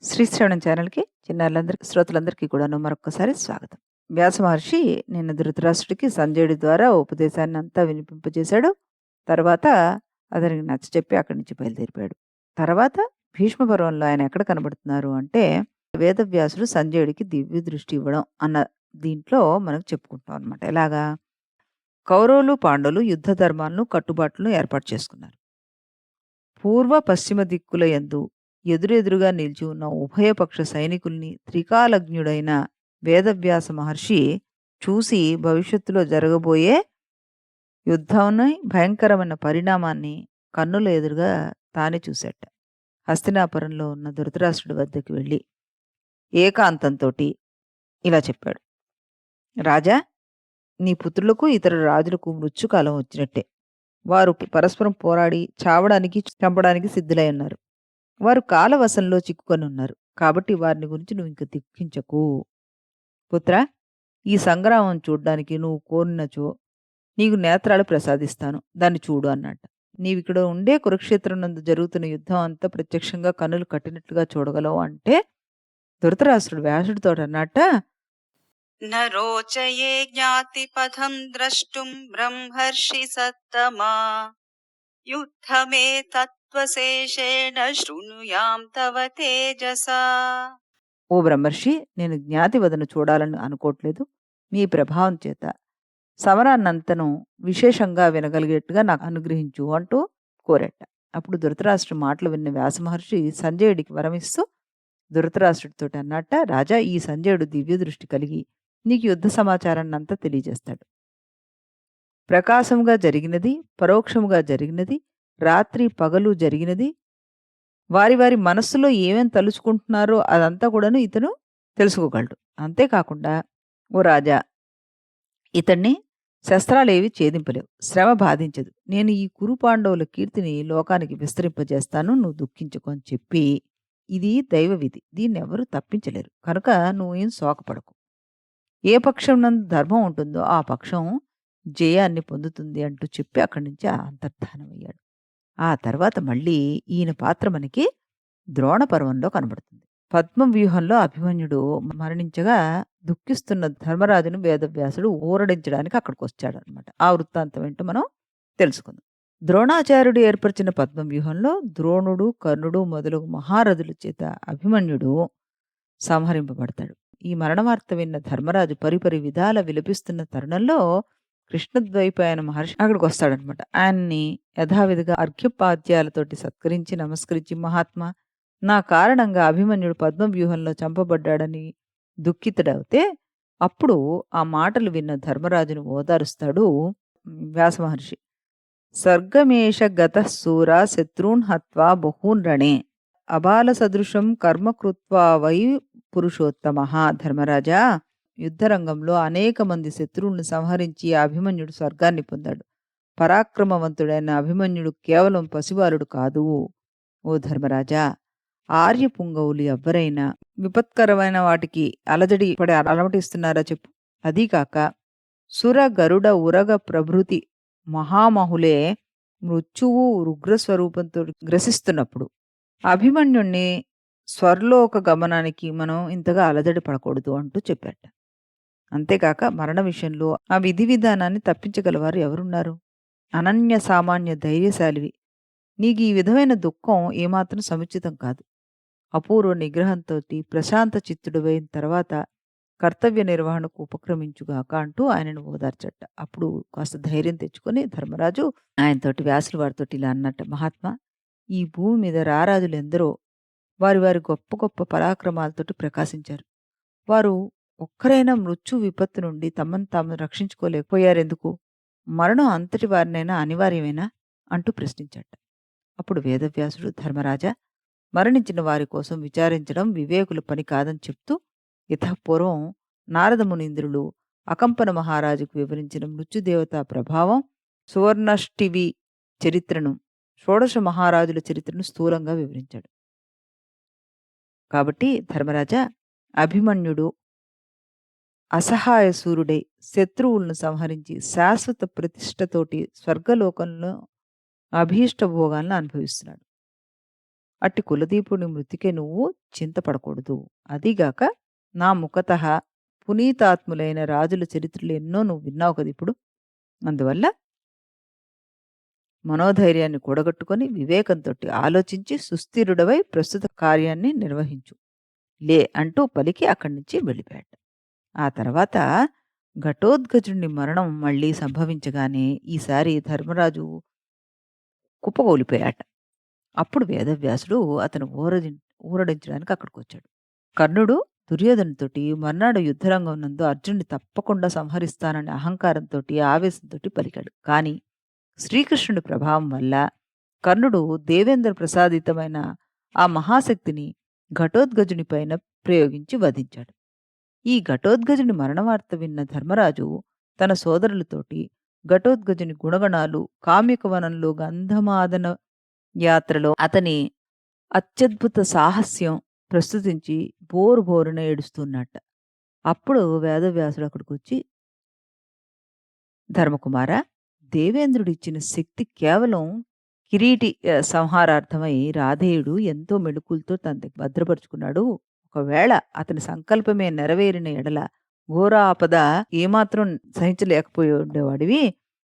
శ్రీశ్రవణం ఛానల్‌కి చిన్నారులందరికీ శ్రోతలందరికీ కూడాను మరొక్కసారి స్వాగతం. వ్యాస మహర్షి నిన్న ధృతరాష్ట్రుడికి సంజయుడి ద్వారా ఉపదేశాన్నంతా వినిపింపజేశాడు. తర్వాత అతనికి నచ్చచెప్పి అక్కడి నుంచి బయలుదేరిపోయాడు. తర్వాత భీష్మ పర్వంలో ఆయన ఎక్కడ కనబడుతున్నారు అంటే, వేదవ్యాసుడు సంజయుడికి దివ్య దృష్టి ఇవ్వడం అన్న దీంట్లో మనకు చెప్పుకుంటాం అనమాట. ఎలాగా? కౌరవులు, పాండవులు యుద్ధ ధర్మాలను, కట్టుబాట్లను ఏర్పాటు చేసుకున్నారు. పూర్వ, పశ్చిమ దిక్కుల యందు ఎదురెదురుగా నిలిచి ఉన్న ఉభయపక్ష సైనికుల్ని త్రికాలజ్ఞుడైన వేదవ్యాస మహర్షి చూసి భవిష్యత్తులో జరగబోయే యుద్ధాన్ని, భయంకరమైన పరిణామాన్ని కన్నుల ఎదురుగా తానే చూశాట. హస్తినాపురంలో ఉన్న ధృతరాష్ట్రుడి వద్దకు వెళ్ళి ఏకాంతంతోటి ఇలా చెప్పాడు. రాజా, నీ పుత్రులకు ఇతర రాజులకు మృత్యుకాలం వచ్చినట్టే. వారు పరస్పరం పోరాడి చావడానికి, చంపడానికి సిద్ధులై ఉన్నారు. వారు కాలవశంలో చిక్కుకొని ఉన్నారు. కాబట్టి వారిని గురించి నువ్వు ఇంక దుఃఖించకు. పుత్రా, ఈ సంగ్రామం చూడ్డానికి నువ్వు కోరినచో నీకు నేత్రాలు ప్రసాదిస్తాను. దాన్ని చూడు అన్నట్ట. నీవిక్కడ ఉండే కురుక్షేత్రం నందు జరుగుతున్న యుద్ధం అంతా ప్రత్యక్షంగా కన్నులు కట్టినట్లుగా చూడగలవు అంటే, ధృతరాష్ట్రుడు వ్యాసుడితోటి అన్నట్ట, न रोचये ज्ञातिपथं द्रष्टुं ब्रह्मर्षि सत्तमा युद्धमेतत्त्वशेषेण शृणुयां तव तेजसा. ఓ బ్రహ్మర్షి, నేను జ్ఞాతి వదను చూడాలని అనుకోవట్లేదు. మీ ప్రభావం చేత సమరాన్నంతను విశేషంగా వినగలిగేట్టుగా నాకు అనుగ్రహించు అంటూ కోరట. అప్పుడు ధృతరాష్ట్రుడి మాటలు విన్న వ్యాసమహర్షి సంజయుడికి వరమిస్తూ ధృతరాష్ట్రుడితోటి అన్నట్ట, రాజా, ఈ సంజయుడు దివ్య దృష్టి కలిగి నీకు యుద్ధ సమాచారాన్నంతా తెలియజేస్తాడు. ప్రకాశముగా జరిగినది, పరోక్షముగా జరిగినది, రాత్రి పగలు జరిగినది, వారి వారి మనస్సులో ఏమేం తలుచుకుంటున్నారో అదంతా కూడాను ఇతను తెలుసుకోగలడు. అంతేకాకుండా, ఓ రాజా, ఇతన్ని శస్త్రాలేవి ఛేదింపలేవు, శ్రమ బాధించదు. నేను ఈ కురు పాండవుల కీర్తిని లోకానికి విస్తరింపజేస్తాను, నువ్వు దుఃఖించుకో అని చెప్పి, ఇది దైవ విధి, దీన్నెవరూ తప్పించలేరు. కనుక నువ్వేం శోకపడకు. ఏ పక్షం నందు ధర్మం ఉంటుందో ఆ పక్షం జయాన్ని పొందుతుంది అంటూ చెప్పి అక్కడి నుంచి అంతర్ధానమయ్యాడు. ఆ తర్వాత మళ్ళీ ఈయన పాత్ర మనకి ద్రోణ పర్వంలో కనబడుతుంది. పద్మ వ్యూహంలో అభిమన్యుడు మరణించగా దుఃఖిస్తున్న ధర్మరాజును వేదవ్యాసుడు ఊరడించడానికి అక్కడికి వచ్చాడనమాట. ఆ వృత్తాంతం ఏంటో మనం తెలుసుకుందాం. ద్రోణాచార్యుడు ఏర్పరిచిన పద్మ వ్యూహంలో ద్రోణుడు, కర్ణుడు మొదలగు మహారథుల చేత అభిమన్యుడు సంహరింపబడతాడు. ఈ మరణవార్త విన్న ధర్మరాజు పరిపరి విధాల విలపిస్తున్న తరుణంలో కృష్ణద్వైపాయన మహర్షి అక్కడికి వస్తాడనమాట. ఆయన్ని యథావిధిగా అర్ఘ్యపాద్యాలతోటి సత్కరించి నమస్కరించి, మహాత్మా, నా కారణంగా అభిమన్యుడు పద్మవ్యూహంలో చంపబడ్డాడని దుఃఖితుడవుతే అప్పుడు ఆ మాటలు విన్న ధర్మరాజును ఓదారుస్తాడు వ్యాసమహర్షి. సర్గమేష గతః శూర శత్రూన్ హత్వా బహూన్ రణే అబాల సదృశం కర్మ కృత్వా వై పురుషోత్తమః. ధర్మరాజా, యుద్ధరంగంలో అనేక మంది శత్రువులను సంహరించి ఆ అభిమన్యుడు స్వర్గాన్ని పొందాడు. పరాక్రమవంతుడైన అభిమన్యుడు కేవలం పసివారుడు కాదు. ఓ ధర్మరాజా, ఆర్య పుంగవులు ఎవ్వరైనా విపత్కరమైన వాటికి అలజడి పడి అలమటిస్తున్నారా చెప్పు. అదీకాక సుర గరుడ ఉరగ ప్రభృతి మహామహులే మృత్యువు రుగ్రస్వరూపంతో గ్రసిస్తున్నప్పుడు అభిమన్యుణ్ణి స్వర్లోక గమనానికి మనం ఇంతగా అలజడి పడకూడదు అంటూ చెప్పాట. అంతేకాక మరణ విషయంలో ఆ విధి విధానాన్ని తప్పించగలవారు ఎవరున్నారు? అనన్య సామాన్య ధైర్యశాలివి. నీకు ఈ విధమైన దుఃఖం ఏమాత్రం సముచితం కాదు. అపూర్వ నిగ్రహంతోటి ప్రశాంత చిత్తుడివైన తర్వాత కర్తవ్య నిర్వహణకు ఉపక్రమించుగాక అంటూ ఆయనను ఓదార్చట. అప్పుడు కాస్త ధైర్యం తెచ్చుకొని ధర్మరాజు ఆయనతోటి వ్యాసుల వారితోటి ఇలా అన్నట్ట, మహాత్మా, ఈ భూమి మీద రారాజులు ఎందరో వారి వారి గొప్ప గొప్ప పరాక్రమాలతోటి ప్రకాశించారు. వారు ఒక్కరైనా మృత్యు విపత్తు నుండి తమను తాము రక్షించుకోలేకపోయారెందుకు? మరణం అంతటి వారినైనా అనివార్యమేనా అంటూ ప్రశ్నించాట. అప్పుడు వేదవ్యాసుడు, ధర్మరాజా, మరణించిన వారి కోసం విచారించడం వివేకుల పని కాదని చెప్తూ యథాపూర్వం నారదమునీంద్రులు అకంపన మహారాజుకు వివరించిన మృత్యుదేవత ప్రభావం, సువర్ణష్టివి చరిత్రను, షోడశ మహారాజుల చరిత్రను స్థూలంగా వివరించాడు. కాబట్టి ధర్మరాజా, అభిమన్యుడు అసహాయ సూరుడై శత్రువులను సంహరించి శాశ్వత ప్రతిష్టతోటి స్వర్గలోకంలో అభీష్ట భోగాలను అనుభవిస్తున్నాడు. అట్టి కులదీపుని మృతికే నువ్వు చింతపడకూడదు. అదీగాక నా ముఖతః పునీతాత్ములైన రాజుల చరిత్రలు ఎన్నో నువ్వు విన్నావు కదా ఇప్పుడు. అందువల్ల మనోధైర్యాన్ని కూడగట్టుకొని వివేకంతోటి ఆలోచించి సుస్థిరుడవై ప్రస్తుత కార్యాన్ని నిర్వహించు. లే అంటూ పలికి అక్కడి నుంచి వెళ్ళిపోయాడు. ఆ తర్వాత ఘటోత్కచుడి మరణం మళ్ళీ సంభవించగానే ఈసారి ధర్మరాజు కుప్పకూలిపోయాట. అప్పుడు వేదవ్యాసుడు అతను ఊరడించడానికి అక్కడికొచ్చాడు. కర్ణుడు దుర్యోధనుతోటి మర్నాడు యుద్ధరంగం నందు అర్జునుడిని తప్పకుండా సంహరిస్తానని అహంకారంతోటి, ఆవేశంతోటి పలికాడు. కాని శ్రీకృష్ణుడి ప్రభావం వల్ల కర్ణుడు దేవేంద్ర ప్రసాదితమైన ఆ మహాశక్తిని ఘటోత్కచుని పైన ప్రయోగించి వధించాడు. ఈ ఘటోత్కచుని మరణవార్త విన్న ధర్మరాజు తన సోదరులతోటి ఘటోత్కచుని గుణగణాలు, కామ్యకవనంలో గంధమాదన యాత్రలో అతని అత్యద్భుత సాహస్యం ప్రస్తుతించి బోరున ఏడుస్తున్నట్ట. అప్పుడు వేదవ్యాసుడు అక్కడికొచ్చి, ధర్మకుమారా, దేవేంద్రుడిచ్చిన శక్తి కేవలం కిరీటి సంహారార్థమై రాధేయుడు ఎంతో మెళుకులతో తన దగ్గర భద్రపరుచుకున్నాడు. ఒకవేళ అతని సంకల్పమే నెరవేరిన ఎడల ఘోర ఆపద ఏమాత్రం సహించలేకపోయి ఉండేవాడివి.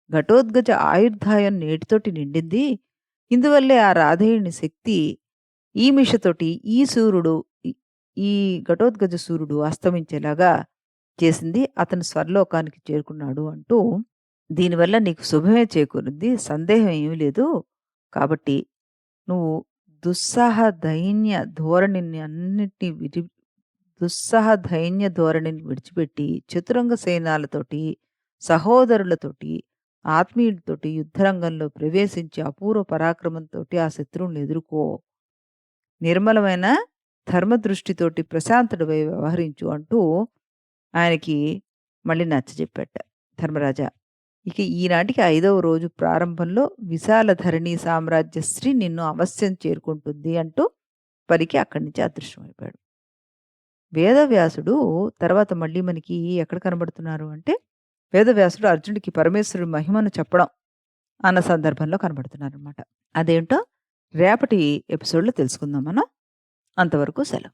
ఘటోత్కచ ఆయుర్దాయం నేటితోటి నిండింది. ఇందువల్లే ఆ రాధేయుని శక్తి ఈ మిషతోటి ఈ ఘటోత్కచ సూర్యుడు అస్తమించేలాగా చేసింది. అతను స్వర్లోకానికి చేరుకున్నాడు అంటూ, దీనివల్ల నీకు శుభమే చేకూరింది, సందేహం ఏమీ లేదు. కాబట్టి నువ్వు దుస్సాహ దైన్య ధోరణిని విడిచిపెట్టి చతురంగ సేనాలతోటి, సహోదరులతోటి, ఆత్మీయులతోటి యుద్ధరంగంలో ప్రవేశించి అపూర్వ పరాక్రమంతోటి ఆ శత్రువులను ఎదుర్కో. నిర్మలమైన ధర్మదృష్టితోటి ప్రశాంతుడివై వ్యవహరించు అంటూ ఆయనకి మళ్ళీ నచ్చజెప్పాట. ధర్మరాజా, ఇక ఈనాటికి 5వ రోజు ప్రారంభంలో విశాల ధరణి సామ్రాజ్యశ్రీ నిన్ను అవశ్యం చేరుకుంటుంది అంటూ పలికి అక్కడి నుంచి అదృశ్యమైపోయాడు. వేదవ్యాసుడు తర్వాత మళ్ళీ మనకి ఎక్కడ కనబడుతున్నారు అంటే, వేదవ్యాసుడు అర్జునుడికి పరమేశ్వరుడి మహిమను చెప్పడం అన్న సందర్భంలో కనబడుతున్నారనమాట. అదేంటో రేపటి ఎపిసోడ్లో తెలుసుకుందాం మనం. అంతవరకు సెలవు.